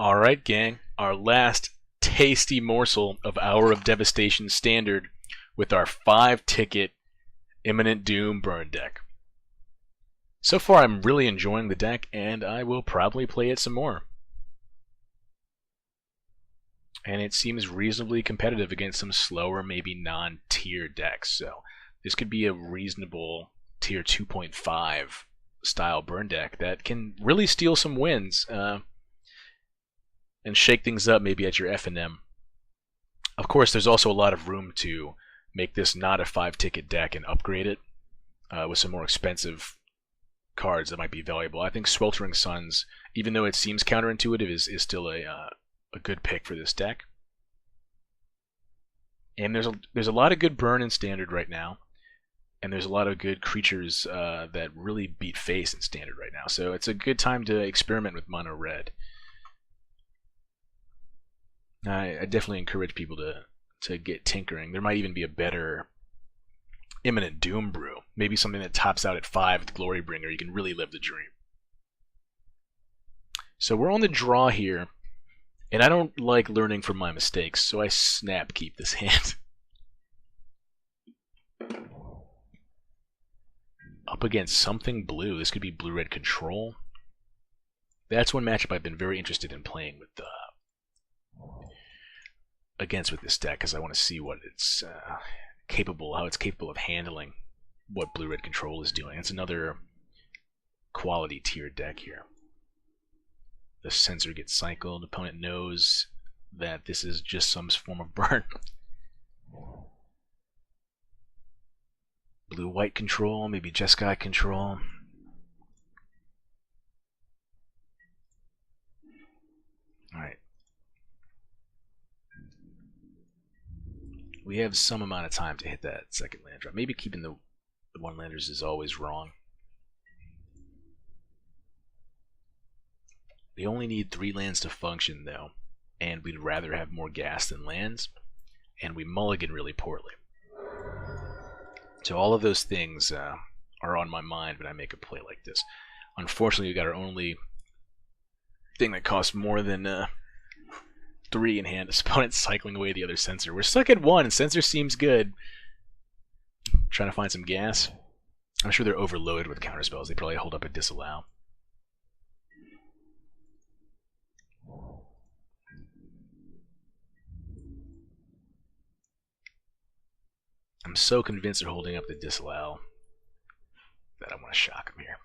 Alright, gang, our last tasty morsel of Hour of Devastation Standard with our 5-ticket Imminent Doom burn deck. So far, I'm really enjoying the deck, and I will probably play it some more. And it seems reasonably competitive against some slower, maybe non-tier decks, so this could be a reasonable tier 2.5 style burn deck that can really steal some wins. And shake things up maybe at your F&M. Of course, there's also a lot of room to make this not a 5-ticket deck and upgrade it with some more expensive cards that might be valuable. I think Sweltering Suns, even though it seems counterintuitive, is still a good pick for this deck. And there's a lot of good burn in Standard right now, and there's a lot of good creatures that really beat face in Standard right now. So it's a good time to experiment with Mono Red. I definitely encourage people to get tinkering. There might even be a better Imminent Doom brew. Maybe something that tops out at 5 with Glorybringer. You can really live the dream. So we're on the draw here, and I don't like learning from my mistakes, so I snap keep this hand. Up against something blue. This could be blue-red control. That's one matchup I've been very interested in playing with against with this deck, because I want to see what it's capable, how it's capable of handling what blue-red control is doing. It's another quality tier deck here. The sensor gets cycled. Opponent knows that this is just some form of burn. Blue-white control, maybe Jeskai control. Alright. We have some amount of time to hit that second land drop. Maybe keeping the one-landers is always wrong. We only need 3 lands to function, though, and we'd rather have more gas than lands, and we mulligan really poorly. So all of those things are on my mind when I make a play like this. Unfortunately, we got our only thing that costs more than 3 in hand. Opponent cycling away the other sensor. We're stuck at 1. Sensor seems good. Trying to find some gas. I'm sure they're overloaded with counterspells. They probably hold up a disallow. I'm so convinced they're holding up the disallow that I want to shock them here.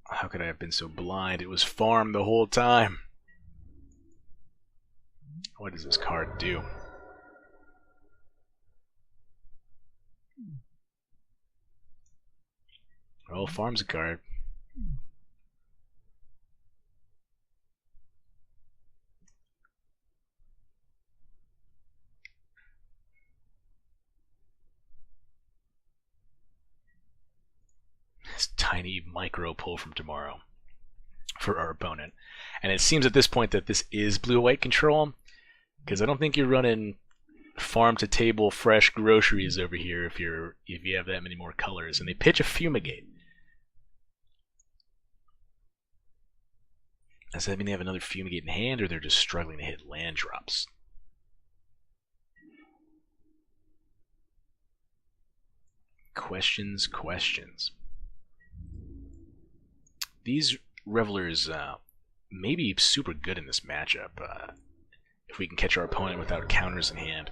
How could I have been so blind? It was farm the whole time. What does this card do? Well, farm's a card. This tiny micro pull from tomorrow for our opponent. And it seems at this point that this is blue-white control, because I don't think you're running farm to table fresh groceries over here if you have that many more colors. And they pitch a Fumigate. Does that mean they have another Fumigate in hand, or they're just struggling to hit land drops? Questions. These Revelers may be super good in this matchup. If we can catch our opponent without counters in hand,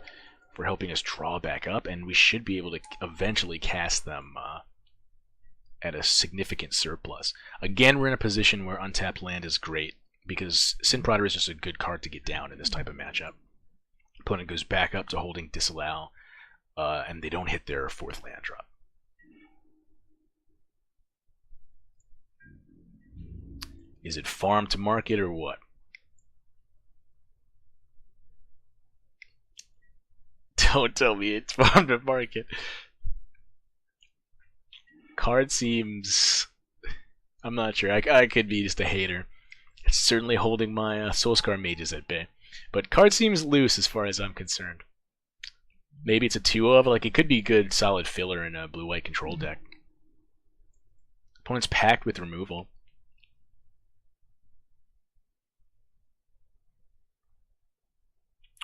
for helping us draw back up, and we should be able to eventually cast them at a significant surplus. Again, we're in a position where untapped land is great, because Sin Prodder is just a good card to get down in this type of matchup. Opponent goes back up to holding Disallow, and they don't hit their 4th land drop. Is it farm to market or what? Don't tell me it's farm to market. Card seems... I'm not sure. I could be just a hater. It's certainly holding my Soulscar mages at bay. But card seems loose as far as I'm concerned. Maybe it's a 2-of, like it could be good solid filler in a blue-white control deck. Opponent's packed with removal.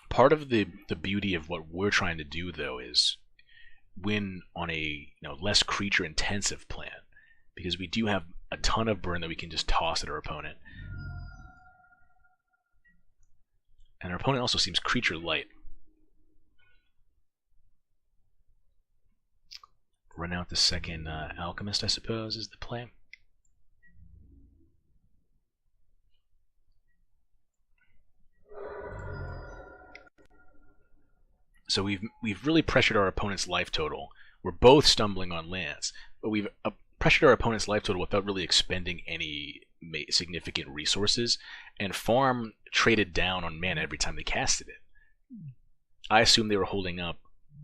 Part of the beauty of what we're trying to do, though, is win on a less creature-intensive plan, because we do have a ton of burn that we can just toss at our opponent. And our opponent also seems creature-light. Run out the second Alchemist, I suppose, is the play. So we've really pressured our opponent's life total. We're both stumbling on lands, but we've pressured our opponent's life total without really expending any significant resources, and farm traded down on mana every time they casted it. I assumed they were holding up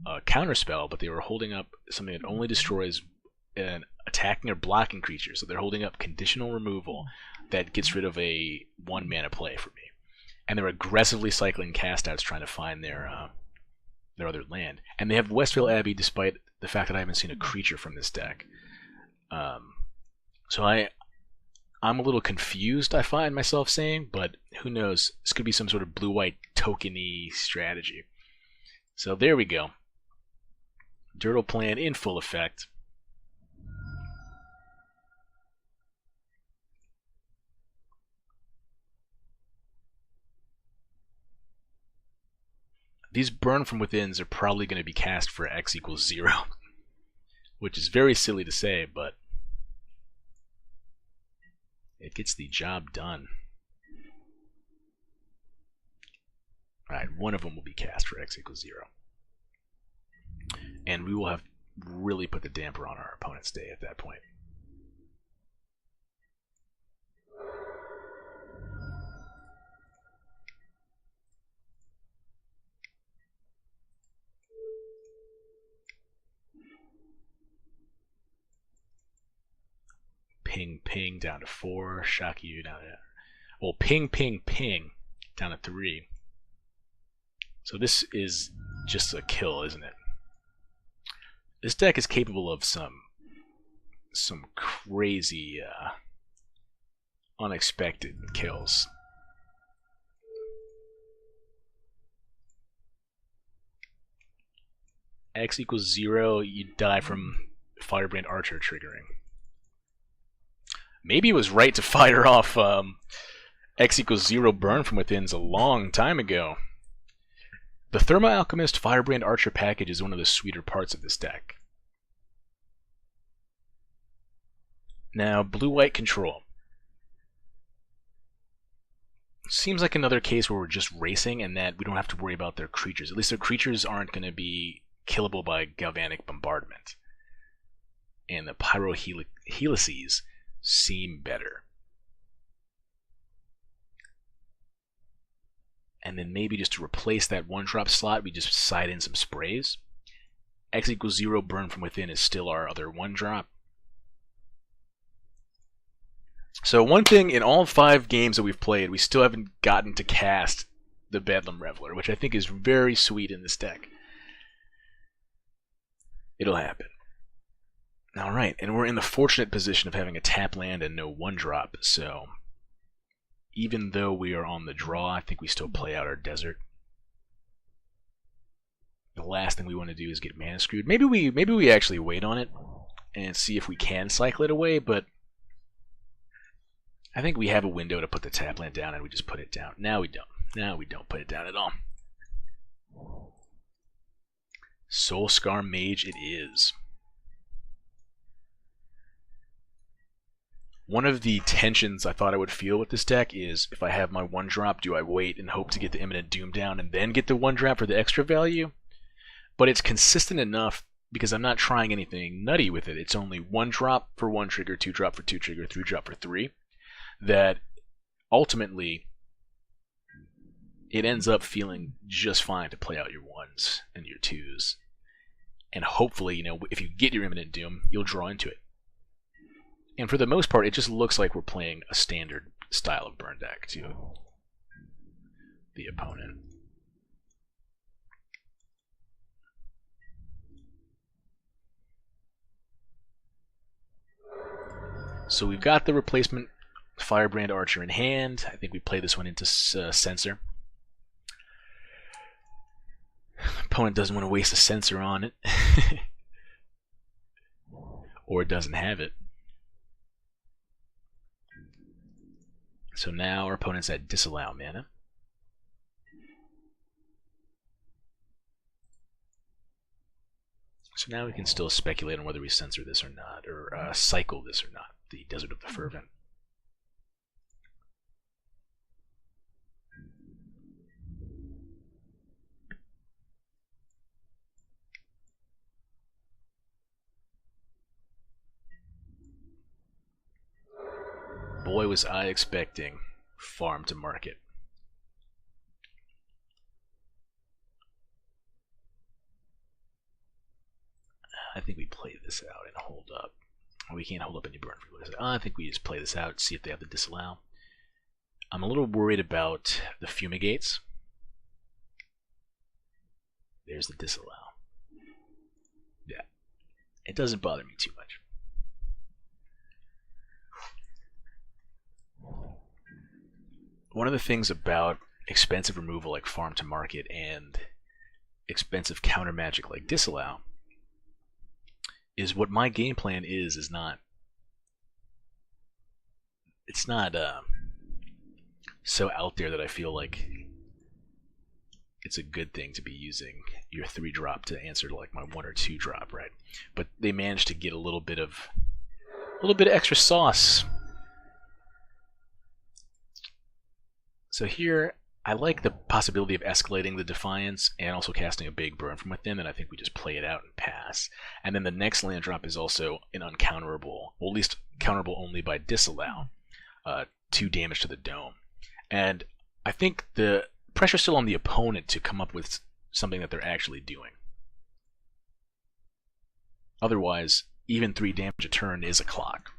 a counterspell, but they were holding up something that only destroys an attacking or blocking creature. So they're holding up conditional removal that gets rid of a 1 mana play for me. And they're aggressively cycling castouts trying to find their other land. And they have Westvale Abbey despite the fact that I haven't seen a creature from this deck. So I'm a little confused, I find myself saying, but who knows? This could be some sort of blue-white token-y strategy. So there we go. Dirtle plan in full effect. These burn from withins are probably going to be cast for X equals 0, which is very silly to say, but it gets the job done. Alright, one of them will be cast for X equals 0. And we will have really put the damper on our opponent's day at that point. Ping, ping, down to 4. Shocky, you down to... Well, ping, ping, ping, down to 3. So this is just a kill, isn't it? This deck is capable of some crazy, unexpected kills. X equals 0, you die from Firebrand Archer triggering. Maybe it was right to fire off X equals 0 burn from withins a long time ago. The Thermo Alchemist Firebrand Archer package is one of the sweeter parts of this deck. Now, blue-white control. Seems like another case where we're just racing and that we don't have to worry about their creatures. At least their creatures aren't going to be killable by Galvanic Bombardment. And the Pyro Helices seem better. And then maybe just to replace that 1-drop slot, we just side in some sprays. X equals 0 burn from within is still our other 1-drop. So one thing, in all 5 games that we've played, we still haven't gotten to cast the Bedlam Reveler, which I think is very sweet in this deck. It'll happen. Alright, and we're in the fortunate position of having a tap land and no 1-drop, so even though we are on the draw, I think we still play out our desert. The last thing we want to do is get mana screwed. Maybe we actually wait on it and see if we can cycle it away, but I think we have a window to put the tap land down and we just put it down. Now we don't. Now we don't put it down at all. Soulscar Mage it is. One of the tensions I thought I would feel with this deck is if I have my 1-drop, do I wait and hope to get the Imminent Doom down and then get the 1-drop for the extra value? But it's consistent enough because I'm not trying anything nutty with it. It's only 1-drop for 1 trigger, 2-drop for 2 trigger, 3-drop for 3. That ultimately it ends up feeling just fine to play out your 1s and your 2s. And hopefully, if you get your Imminent Doom, you'll draw into it. And for the most part, it just looks like we're playing a standard style of burn deck to the opponent. So we've got the replacement Firebrand Archer in hand. I think we play this one into Censor. Opponent doesn't want to waste a Censor on it. Or it doesn't have it. So now our opponent's at disallow mana. So now we can still speculate on whether we censor this or not, or cycle this or not, the Desert of the Fervent. Boy, was I expecting farm to market. I think we play this out and hold up. We can't hold up any burn for this. I think we just play this out, see if they have the disallow. I'm a little worried about the fumigates. There's the disallow. Yeah, it doesn't bother me too much. One of the things about expensive removal like farm to market and expensive counter magic like disallow is what my game plan is not, it's not so out there that I feel like it's a good thing to be using your 3-drop to answer like my 1 or 2 drop, right? But they managed to get a little bit of extra sauce. So here, I like the possibility of escalating the Defiance and also casting a big burn from within, and I think we just play it out and pass. And then the next land drop is also an uncounterable, well, at least counterable only by disallow, 2 damage to the dome. And I think the pressure's still on the opponent to come up with something that they're actually doing. Otherwise, even 3 damage a turn is a clock.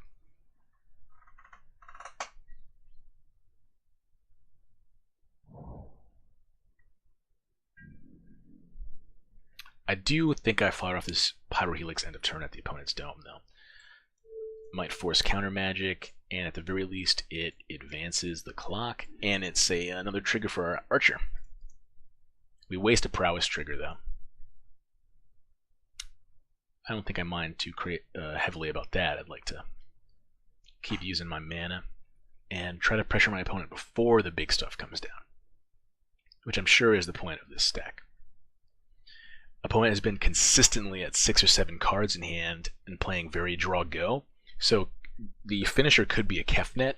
I do think I fired off this Pyrohelix end of turn at the opponent's dome, though. Might force counter magic, and at the very least, it advances the clock, and it's another trigger for our archer. We waste a prowess trigger, though. I don't think I mind too heavily about that. I'd like to keep using my mana and try to pressure my opponent before the big stuff comes down, which I'm sure is the point of this stack. Opponent has been consistently at 6 or 7 cards in hand and playing very draw go, so the finisher could be a Kefnet.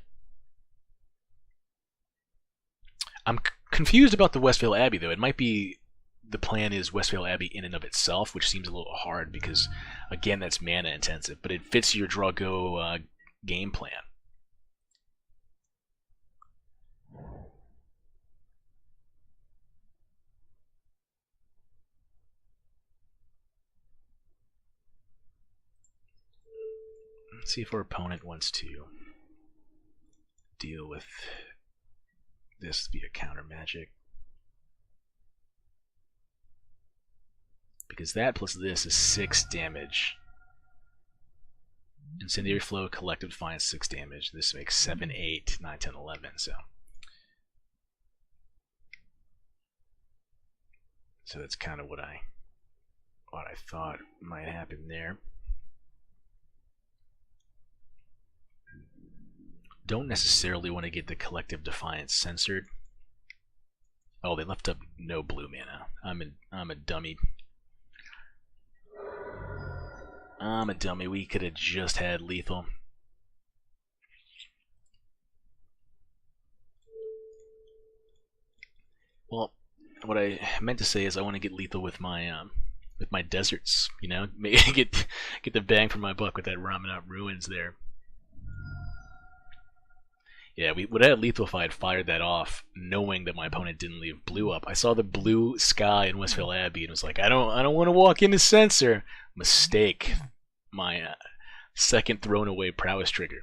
I'm confused about the Westvale Abbey, though. It might be the plan is Westvale Abbey in and of itself, which seems a little hard because, again, that's mana intensive, but it fits your draw go game plan. Let's see if our opponent wants to deal with this via counter magic. Because that plus this is 6 damage. Incendiary Flow, Collective Defiance, 6 damage. This makes 7, 8, 9, 10, 11. So that's kind of what I thought might happen there. Don't necessarily want to get the Collective Defiance censored. Oh, they left up no blue mana. I'm a dummy. I'm a dummy. We could have just had lethal. Well, what I meant to say is I want to get lethal with my deserts. You know, get the bang for my buck with that Ramanat Ruins there. Yeah, we would have had lethal if I had fired that off, knowing that my opponent didn't leave blue up. I saw the blue sky in Westvale Abbey and was like, I don't want to walk into censor. Mistake. My second thrown away prowess trigger.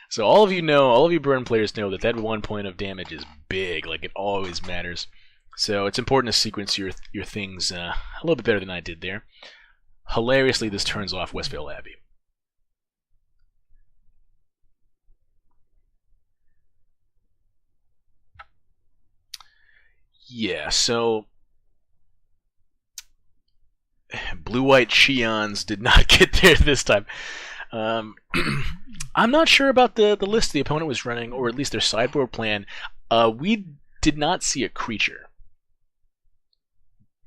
So all of you know, all of you burn players know that 1 point of damage is big. Like, it always matters. So it's important to sequence your things a little bit better than I did there. Hilariously, this turns off Westvale Abbey. Yeah, so Blue-White Cheons did not get there this time. I'm not sure about the list the opponent was running, or at least their sideboard plan. We did not see a creature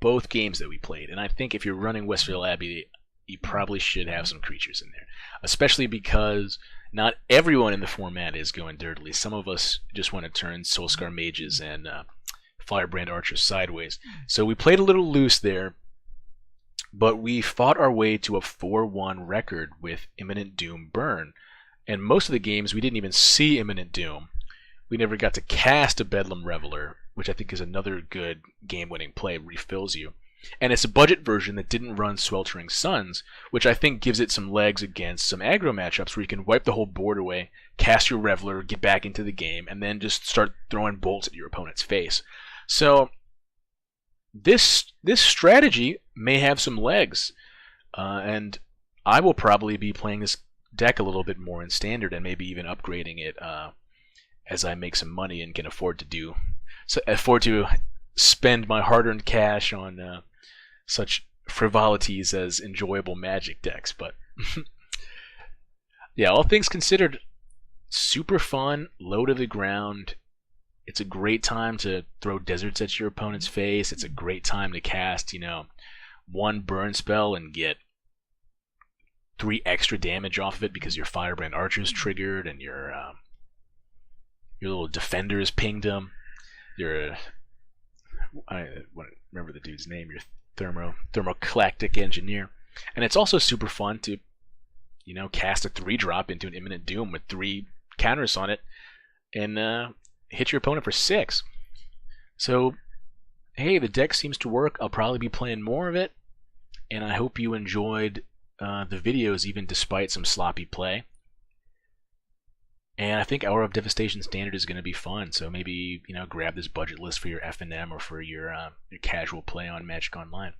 both games that we played, and I think if you're running Westvale Abbey, you probably should have some creatures in there, especially because not everyone in the format is going dirtily. Some of us just want to turn Soulscar Mages and Firebrand Archers sideways. So we played a little loose there, but we fought our way to a 4-1 record with Imminent Doom Burn. And most of the games, we didn't even see Imminent Doom. We never got to cast a Bedlam Reveler, which I think is another good game-winning play. It refills you. And it's a budget version that didn't run Sweltering Suns, which I think gives it some legs against some aggro matchups where you can wipe the whole board away, cast your Reveler, get back into the game, and then just start throwing bolts at your opponent's face. So this strategy may have some legs, and I will probably be playing this deck a little bit more in Standard and maybe even upgrading it as I make some money and can afford to spend my hard-earned cash on such frivolities as enjoyable Magic decks. But yeah, all things considered, super fun, low to the ground. It's a great time to throw deserts at your opponent's face. It's a great time to cast, one burn spell and get 3 extra damage off of it because your Firebrand Archer's triggered and your little defenders pinged them. I remember the dude's name. Your Thermoclactic Engineer, and it's also super fun to, cast a 3-drop into an Imminent Doom with 3 counters on it, and hit your opponent for 6. So, hey, the deck seems to work. I'll probably be playing more of it, and I hope you enjoyed the videos even despite some sloppy play. And I think Hour of Devastation Standard is going to be fun, so maybe grab this budget list for your FNM or for your casual play on Magic Online.